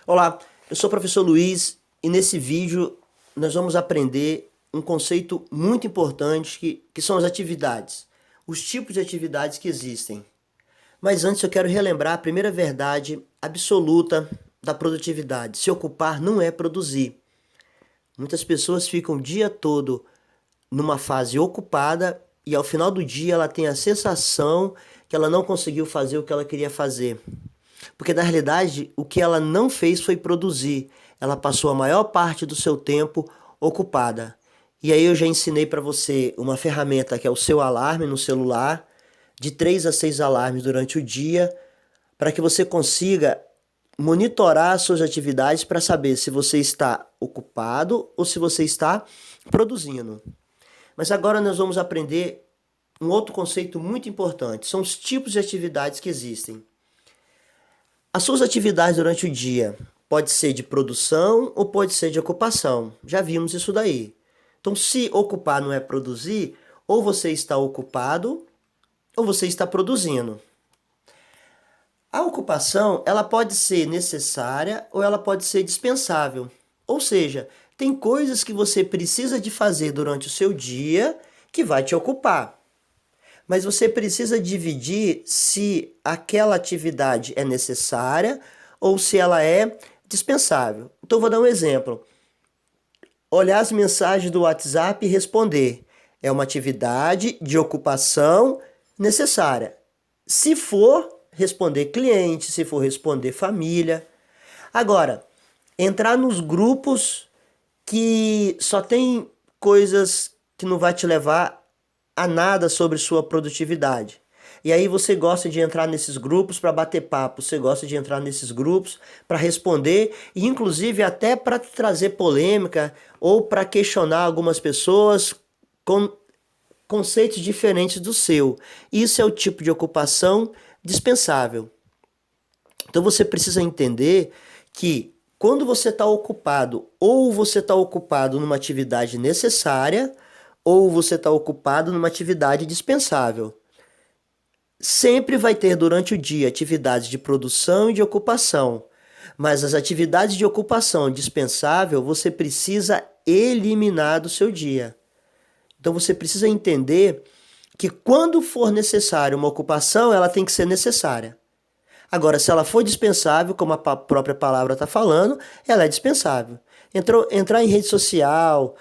Olá, eu sou o professor Luiz e nesse vídeo nós vamos aprender um conceito muito importante que são as atividades, os tipos de atividades que existem. Mas antes eu quero relembrar a primeira verdade absoluta da produtividade: se ocupar não é produzir. Muitas pessoas ficam o dia todo numa fase ocupada e ao final do dia ela tem a sensação que ela não conseguiu fazer o que ela queria fazer. Porque na realidade o que ela não fez foi produzir. Ela passou a maior parte do seu tempo ocupada. E aí eu já ensinei para você uma ferramenta que é o seu alarme no celular, de 3 a 6 alarmes durante o dia, para que você consiga monitorar as suas atividades para saber se você está ocupado ou se você está produzindo. Mas agora nós vamos aprender um outro conceito muito importante, são os tipos de atividades que existem. As suas atividades durante o dia pode ser de produção ou pode ser de ocupação. Já vimos isso daí. Então, se ocupar não é produzir, ou você está ocupado ou você está produzindo. A ocupação, ela pode ser necessária ou ela pode ser dispensável. Ou seja, tem coisas que você precisa de fazer durante o seu dia que vai te ocupar. Mas você precisa dividir se aquela atividade é necessária ou se ela é dispensável. Então, vou dar um exemplo. Olhar as mensagens do WhatsApp e responder é uma atividade de ocupação necessária. Se for responder cliente, se for responder família. Agora, entrar nos grupos que só tem coisas que não vai te levar a nada sobre sua produtividade. E aí você gosta de entrar nesses grupos para bater papo, você gosta de entrar nesses grupos para responder e inclusive até para trazer polêmica ou para questionar algumas pessoas com conceitos diferentes do seu. Isso é o tipo de ocupação dispensável. Então você precisa entender que quando você está ocupado, ou você está ocupado numa atividade necessária, ou você está ocupado numa atividade dispensável. Sempre vai ter durante o dia atividades de produção e de ocupação, mas as atividades de ocupação dispensável você precisa eliminar do seu dia. Então você precisa entender que quando for necessário uma ocupação, ela tem que ser necessária. Agora, se ela for dispensável, como a própria palavra está falando, ela é dispensável. Entrar em rede social,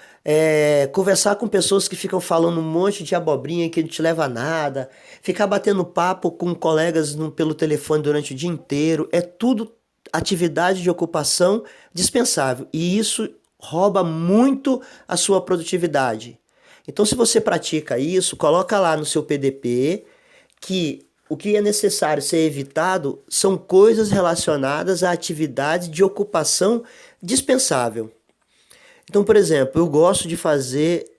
conversar com pessoas que ficam falando um monte de abobrinha que não te leva a nada, ficar batendo papo com colegas pelo telefone durante o dia inteiro, é tudo atividade de ocupação dispensável. E isso rouba muito a sua produtividade. Então, se você pratica isso, coloca lá no seu PDP que o que é necessário ser evitado são coisas relacionadas a atividades de ocupação dispensável. Então, por exemplo, eu gosto de fazer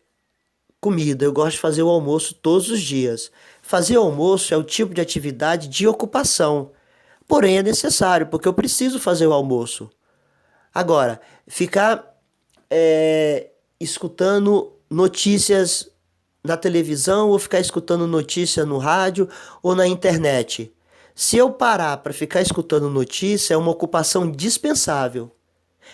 comida, eu gosto de fazer o almoço todos os dias. Fazer almoço é o tipo de atividade de ocupação, porém é necessário, porque eu preciso fazer o almoço. Agora, ficar escutando notícias na televisão ou ficar escutando notícia no rádio ou na internet. Se eu parar para ficar escutando notícia, é uma ocupação dispensável.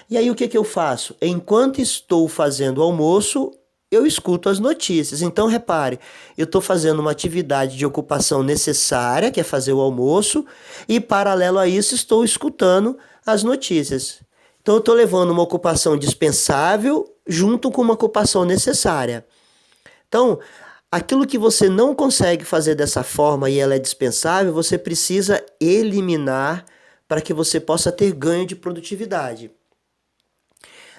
E aí o que eu faço? Enquanto estou fazendo o almoço, eu escuto as notícias. Então repare, eu estou fazendo uma atividade de ocupação necessária, que é fazer o almoço, e paralelo a isso estou escutando as notícias. Então eu estou levando uma ocupação dispensável junto com uma ocupação necessária. Então, aquilo que você não consegue fazer dessa forma e ela é dispensável, você precisa eliminar para que você possa ter ganho de produtividade.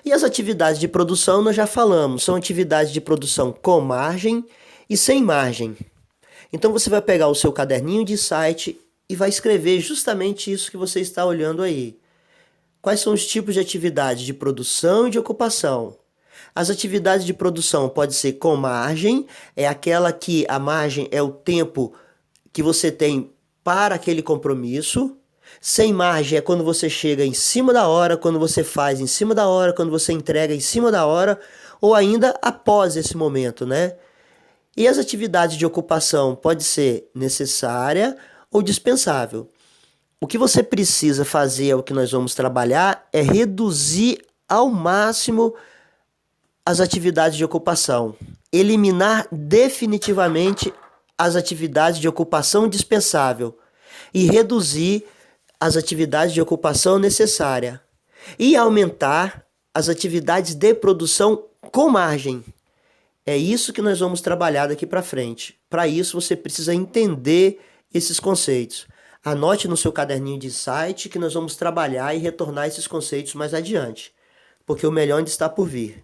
E as atividades de produção nós já falamos, são atividades de produção com margem e sem margem. Então você vai pegar o seu caderninho de insight e vai escrever justamente isso que você está olhando aí. Quais são os tipos de atividades de produção e de ocupação? As atividades de produção pode ser com margem, é aquela que a margem é o tempo que você tem para aquele compromisso. Sem margem é quando você chega em cima da hora, quando você faz em cima da hora, quando você entrega em cima da hora, ou ainda após esse momento, né? E as atividades de ocupação pode ser necessária ou dispensável. O que você precisa fazer, é o que nós vamos trabalhar, é reduzir ao máximo as atividades de ocupação. Eliminar definitivamente as atividades de ocupação indispensável e reduzir as atividades de ocupação necessária. E aumentar as atividades de produção com margem. É isso que nós vamos trabalhar daqui para frente. Para isso, você precisa entender esses conceitos. Anote no seu caderninho de insight que nós vamos trabalhar e retornar esses conceitos mais adiante, porque o melhor ainda está por vir.